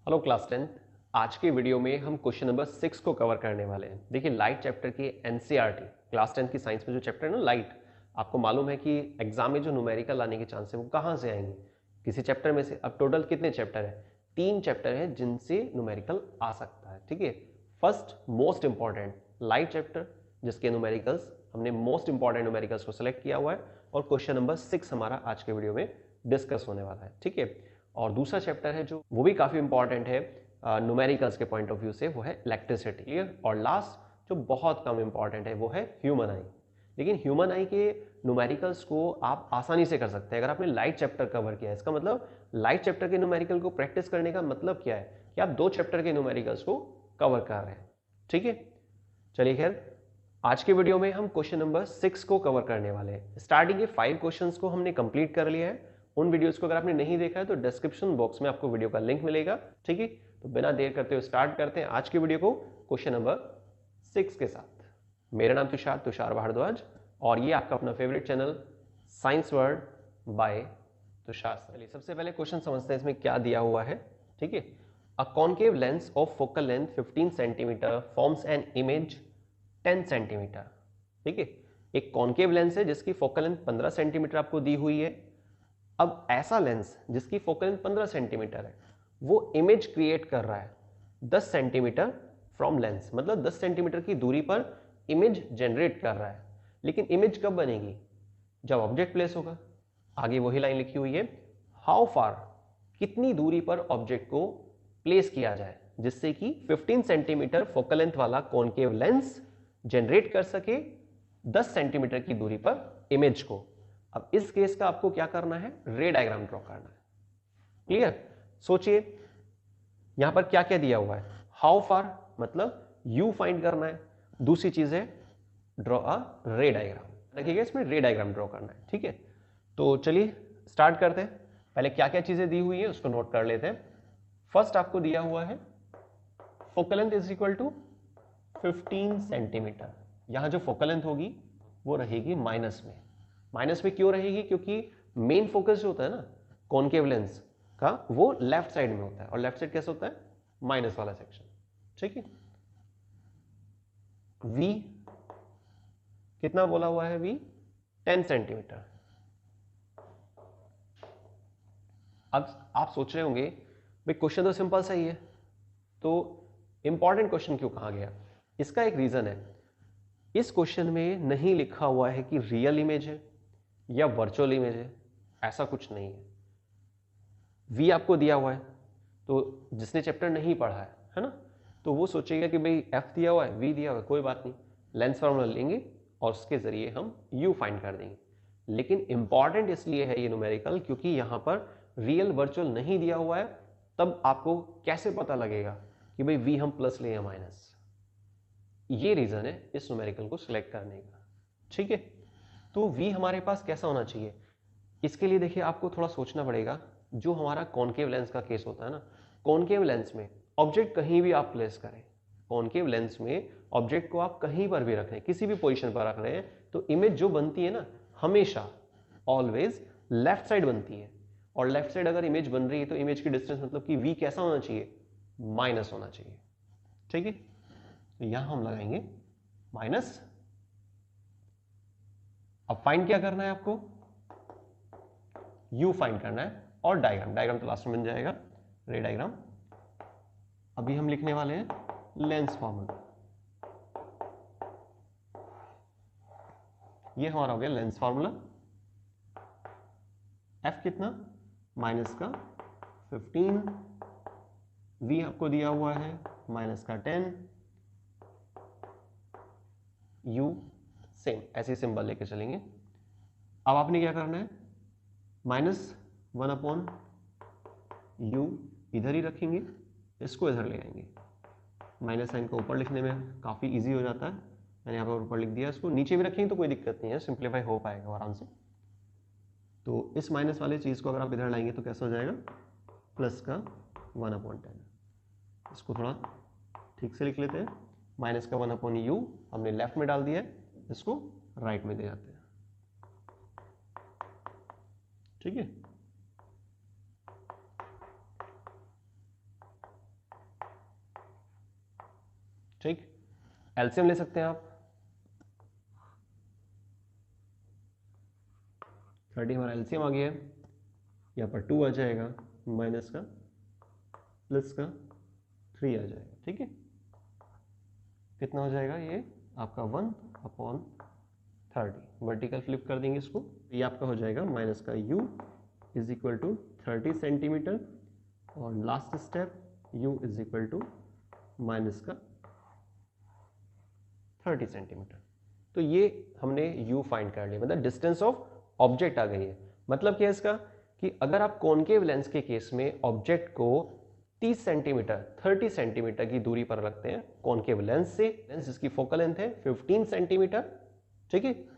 Hello class 10। आज के video में हम क्वेश्चन नंबर 6 को कवर करने वाले हैं। देखिए, लाइट चैप्टर की एनसीईआरटी क्लास 10 की साइंस में जो चैप्टर है ना लाइट, आपको मालूम है कि एग्जाम में जो न्यूमेरिकल आने के चांस है वो कहाँ से आएंगे, किसी चैप्टर में से। अब टोटल कितने चैप्टर है? 3 चैप्टर है जिनसे न्यूमेरिकल आ सकता है। ठीक है, first most important light chapter, जिसके न्यूमेरिकल्स हमने मोस्ट इंपॉर्टेंट न्यूमेरिकल्स को सिलेक्ट किया हुआ है, और क्वेश्चन नंबर 6 हमारा आज के वीडियो में डिस्कस होने वाला है। ठीक है, और दूसरा चैप्टर है जो वो भी काफी इंपॉर्टेंट है न्यूमेरिकल्स के पॉइंट ऑफ व्यू से, वो है इलेक्ट्रिसिटी। क्लियर? और लास्ट जो बहुत कम इंपॉर्टेंट है वो है ह्यूमन आई। लेकिन ह्यूमन आई के न्यूमेरिकल्स को आप आसानी से कर सकते हैं अगर आपने लाइट चैप्टर कवर किया है। इसका मतलब लाइट चैप्टर के न्यूमेरिकल को प्रैक्टिस करने का मतलब क्या है कि आप 2 चैप्टर के न्यूमेरिकल्स को कवर कर रहे हैं। ठीक है, चलिए खैर, आज के वीडियो में हम क्वेश्चन नंबर 6 को कवर करने वाले हैं। स्टार्टिंग के 5 क्वेश्चंस को हमने कंप्लीट कर लिया है। उन वीडियोस को अगर आपने नहीं देखा है तो डिस्क्रिप्शन बॉक्स में आपको वीडियो का लिंक मिलेगा। ठीक है, तो बिना देर करते हुए स्टार्ट करते हैं आज के वीडियो को क्वेश्चन नंबर 6 के साथ। मेरा नाम तुषार भारद्वाज, और ये आपका अपना favourite channel science world by Tushar. चलिए सबसे पहले क्वेश्चन समझते हैं इसमें क्या दिया हुआ है। ठीक है, a concave lens of focal length 15 centimetre forms an image 10 centimetre. ठीक है, एक कॉन्केव लेंस है जिसकी फोकल लेंथ 15 सेंटीमीटर आपको दी हुई है। अब ऐसा लेंस जिसकी फोकल लेंथ 15 सेंटीमीटर है वो इमेज क्रिएट कर रहा है 10 सेंटीमीटर फ्रॉम लेंस, मतलब 10 सेंटीमीटर की दूरी पर इमेज जनरेट कर रहा है। लेकिन इमेज कब बनेगी? जब ऑब्जेक्ट प्लेस होगा। आगे वही लाइन लिखी हुई है, हाउ फार, कितनी दूरी पर ऑब्जेक्ट को प्लेस किया जाए जिससे कि 15 सेंटीमीटर फोकल लेंथ वाला कॉन्केव लेंस जनरेट कर सके 10 सेंटीमीटर की दूरी पर इमेज को। अब इस केस का आपको क्या करना है? रे डायग्राम ड्रॉ करना है। क्लियर? सोचिए यहां पर क्या क्या दिया हुआ है। हाउ फार मतलब यू फाइंड करना है, दूसरी चीज है ड्रॉ अ रे डायग्राम। देखिएगा इसमें रे डायग्राम ड्रॉ करना है। ठीक है, तो चलिए स्टार्ट करते हैं। पहले क्या क्या चीजें दी हुई है उसको नोट कर लेते हैं। फर्स्ट आपको दिया हुआ है focal length is equal to 15 centimetre. यहां जो फोकल लेंथ होगी वो रहेगी माइनस में। माइनस में क्यों रहेगी? क्योंकि मेन फोकस जो होता है ना कॉन्केव लेंस का, वो लेफ्ट साइड में होता है, और लेफ्ट साइड कैसे होता है? माइनस वाला सेक्शन। ठीक है, v कितना बोला हुआ है? v 10 centimetre. अब आप सोच रहे होंगे भाई क्वेश्चन तो सिंपल सा ही है, तो इंपॉर्टेंट क्वेश्चन क्यों कहा गया? इसका एक रीजन है, इस क्वेश्चन में नहीं लिखा हुआ है कि रियल इमेज है या वर्चुअल इमेज है, ऐसा कुछ नहीं है। वी आपको दिया हुआ है, तो जिसने चैप्टर नहीं पढ़ा है ना, तो वो सोचेगा कि भाई एफ दिया हुआ है, वी दिया हुआ है, कोई बात नहीं, लेंस फार्मूला लेंगे और उसके जरिए हम यू फाइंड कर देंगे। लेकिन इंपॉर्टेंट इसलिए है ये न्यूमेरिकल क्योंकि यहां पर रियल वर्चुअल नहीं दिया हुआ है। तब आपको कैसे पता लगेगा कि भाई वी हम प्लस ले या माइनस? ये रीजन है इस न्यूमेरिकल को सिलेक्ट करने का। ठीक है, तो v हमारे पास कैसा होना चाहिए? इसके लिए देखिए आपको थोड़ा सोचना पड़ेगा। जो हमारा कॉन्केव लेंस का केस होता है ना, कॉन्केव लेंस में ऑब्जेक्ट कहीं भी आप प्लेस करें, कॉन्केव लेंस में ऑब्जेक्ट को आप कहीं पर भी रख रहे हैं, किसी भी पोजीशन पर रख रहे हैं, तो इमेज जो बनती है ना, हमेशा ऑलवेज लेफ्ट साइड बनती है। और लेफ्ट साइड अगर इमेज बन रही है तो इमेज की डिस्टेंस मतलब कि v कैसा होना चाहिए? माइनस होना चाहिए। ठीक है, तो यहां हम लगाएंगे माइनस। अब फाइंड क्या करना है आपको? यू फाइंड करना है, और डायग्राम, डायग्राम तो लास्ट में बन जाएगा, रे डायग्राम। अभी हम लिखने वाले हैं लेंस फॉर्मूला। ये हमारा हो गया लेंस फॉर्मूला। एफ कितना? माइनस का 15, वी आपको दिया हुआ है माइनस का 10, यू सेम ऐसे सिंबल लेके चलेंगे। अब आपने क्या करना है? -1 अपॉन यू इधर ही रखेंगे, इसको इधर ले आएंगे। माइनस साइन को ऊपर लिखने में काफ़ी इजी हो जाता है, मैंने यहाँ पर ऊपर लिख दिया। इसको नीचे भी रखेंगे तो कोई दिक्कत नहीं है, सिंप्लीफाई हो पाएगा आराम से। तो इस माइनस वाले चीज़ को अगर आप इधर लाएंगे तो कैसा हो जाएगा? प्लस का 1/10। इसको थोड़ा ठीक से लिख लेते हैं। माइनस का 1/u हमने लेफ्ट में डाल दिया है, इसको राइट में दे जाते हैं। ठीक है, एलसीएम ले सकते हैं आप। 30 हमारा एलसीएम आ गया है, यहाँ पर 2 आ जाएगा, माइनस का प्लस का 3 आ जाएगा, ठीक है। कितना हो जाएगा ये आपका 1/30, वर्टिकल फ्लिप कर देंगे इसको, ये आपका हो जाएगा माइनस का u is equal to 30 centimetre, और last step u is equal to minus का 30 सेंटीमीटर। तो ये हमने u फाइंड कर लिया, मतलब डिस्टेंस ऑफ ऑब्जेक्ट आ गई है। मतलब क्या है इसका कि अगर आप कॉनकेव लेंस के केस में ऑब्जेक्ट को 30 सेंटीमीटर की दूरी पर रखते हैं कॉनकेव लेंस से, लेंस जिसकी फोकल लेंथ है 15 सेंटीमीटर, ठीक है,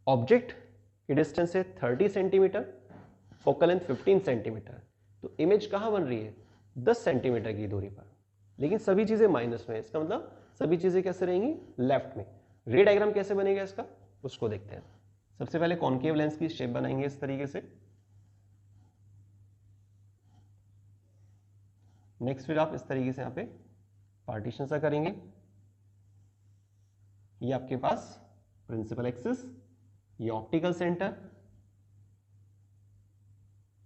ऑब्जेक्ट की डिस्टेंस है 30 सेंटीमीटर, फोकल लेंथ 15 सेंटीमीटर, तो इमेज कहां बन रही है 10 सेंटीमीटर की दूरी पर, लेकिन सभी चीजें माइनस में है। इसका मतलब सभी चीजें कैसे रहेंगी, लेफ्ट में। रे डायग्राम कैसे बनेगा इसका, उसको देखते हैं। सबसे पहले कॉनकेव लेंस की शेप बनाएंगे इस तरीके से। नेक्स्ट फिर आप इस तरीके से यहाँ पे पार्टीशन सा करेंगे। ये आपके पास प्रिंसिपल एक्सिस, ये ऑप्टिकल सेंटर,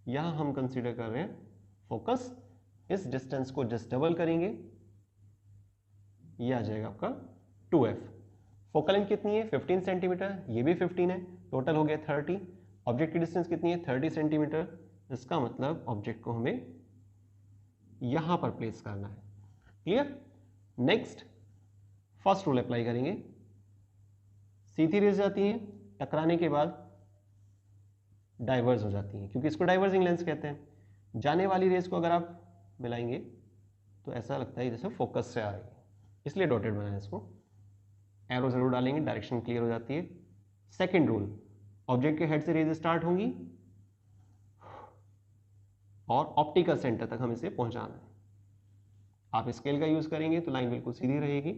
यहां हम कंसीडर कर रहे हैं फोकस। इस डिस्टेंस को जस्ट डबल करेंगे, ये आ जाएगा आपका 2f। फोकल लेंथ कितनी है 15 सेंटीमीटर, ये भी 15 है, टोटल हो गया 30। ऑब्जेक्ट की डिस्टेंस कितनी है 30 सेंटीमीटर, इसका मतलब ऑब्जेक्ट को हमें यहां पर प्लेस करना है। Clear. Next first rule apply करेंगे। सीधी रेज जाती है, टकराने के बाद डाइवर्ज हो जाती है, क्योंकि इसको डाइवर्जिंग लेंस कहते हैं। जाने वाली रेज को अगर आप मिलाएंगे तो ऐसा लगता है जैसे फोकस से आ रही है, इसलिए डॉटेड बनाया इसको। एरो जरूर डालेंगे, डायरेक्शन क्लियर हो जाती है। सेकेंड रूल, ऑब्जेक्ट के हेड से रेज स्टार्ट होंगी और ऑप्टिकल सेंटर तक हम इसे पहुंचाना है। आप स्केल का यूज करेंगे तो लाइन बिल्कुल सीधी रहेगी,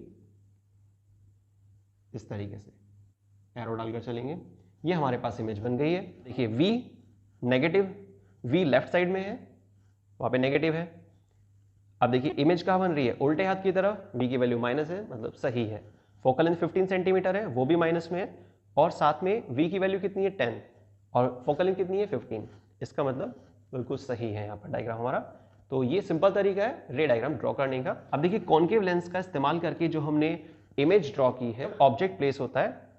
इस तरीके से एरो डालकर चलेंगे। ये हमारे पास इमेज बन गई है। देखिए V negative, V left side में है, वहां पे नेगेटिव है। अब देखिए इमेज कहां बन रही है, उल्टे हाथ की तरफ, V की वैल्यू माइनस है, मतलब सही है। फोकल लेंथ 15 सेंटीमीटर है, वो भी माइनस में है, और साथ में V की वैल्यू कितनी है 10 और फोकल लेंथ कितनी है 15, इसका मतलब बिल्कुल सही है यहाँ पर डायग्राम हमारा। तो ये सिंपल तरीका है रे डायग्राम ड्रॉ करने का। अब देखिए कॉनकेव लेंस का इस्तेमाल करके जो हमने इमेज ड्रॉ की है, ऑब्जेक्ट प्लेस होता है।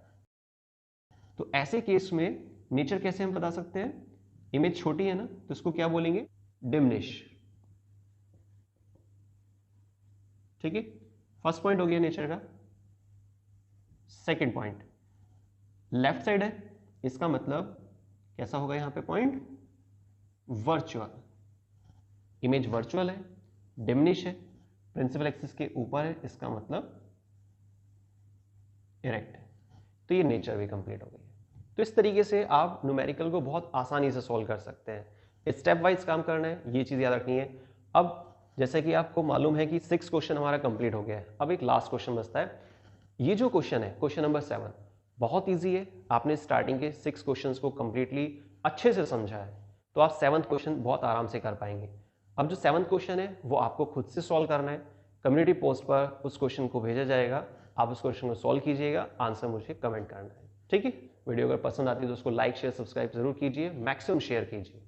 तो ऐसे केस में नेचर कैसे हम बता सकते हैं, इमेज छोटी है ना, तो इसको क्या बोलेंगे, डिमिनिश। ठीक है, फर्स्ट पॉइंट हो गया नेचर का। सेकंड पॉइंट, लेफ्ट साइड है, इसका मतलब कैसा होगा यहां पे पॉइंट, वर्चुअल। इमेज वर्चुअल है, डिमिनिश है, प्रिंसिपल एक्सिस के ऊपर है, इसका मतलब इरेक्ट है। तो ये नेचर भी कंप्लीट हो गई है। तो इस तरीके से आप न्यूमेरिकल को बहुत आसानी से सॉल्व कर सकते हैं। स्टेप वाइज काम करना है, ये चीज याद रखनी है। अब जैसे कि आपको मालूम है कि 6 क्वेश्चन हमारा कंप्लीट हो गया है, अब एक लास्ट क्वेश्चन बचता है। ये जो क्वेश्चन है, क्वेश्चन नंबर 7, बहुत ईजी है। आपने स्टार्टिंग के 6 क्वेश्चंस को कंप्लीटली अच्छे से समझा है, तो आप 7th क्वेश्चन बहुत आराम से कर पाएंगे। अब जो 7th क्वेश्चन है वो आपको खुद से सॉल्व करना है। कम्युनिटी पोस्ट पर उस क्वेश्चन को भेजा जाएगा, आप उस क्वेश्चन को सॉल्व कीजिएगा, आंसर मुझे कमेंट करना है। ठीक है, वीडियो अगर पसंद आती है तो उसको लाइक शेयर सब्सक्राइब जरूर कीजिए, मैक्सिमम शेयर कीजिए।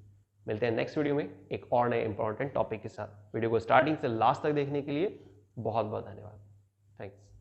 मिलते हैं नेक्स्ट वीडियो में एक और नए इंपॉर्टेंट टॉपिक के साथ। वीडियो को स्टार्टिंग से लास्ट तक देखने के लिए बहुत बहुत धन्यवाद। थैंक्स।